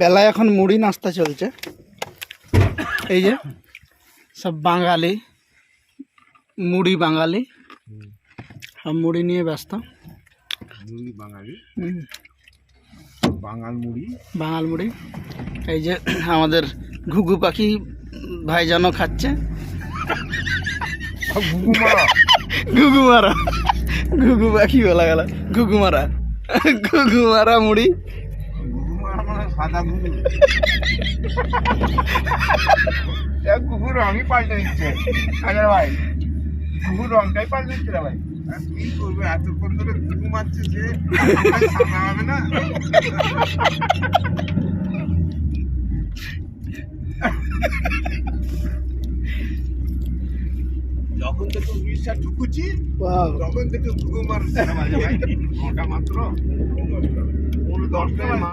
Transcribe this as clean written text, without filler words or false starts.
বেলায় এখন মুড়ি নাস্তা চলছে। এই যে সব বাঙালি, মুড়ি বাঙালি, সব মুড়ি নিয়ে ব্যস্ত। মুড়ি বাঙালি, বাঙাল মুড়ি, বাঙাল মুড়ি। এই যে আমাদের ঘুঘু পাখি ভাইজানও খাচ্ছে। ঘুঘু মারা, ঘুঘু পাখি বলা গেল, ঘুঘু মারা, ঘুঘু মারা মুড়ি। সাদা ঘুঘু, ঘুঘুর রঙই পাল্টে দিচ্ছে। আরে ভাই, ঘুঘুর রঙটাই পাল্টে দিচ্ছে রে ভাই। কি করবে, এতক্ষণ ধরে ঘুঘু মারছে যে সাদা হবে না। যখন থেকে উড়িষ্যা ঢুকুছি তখন থেকে ঘুঘু মারছে ভাই, ওটা মাত্র 10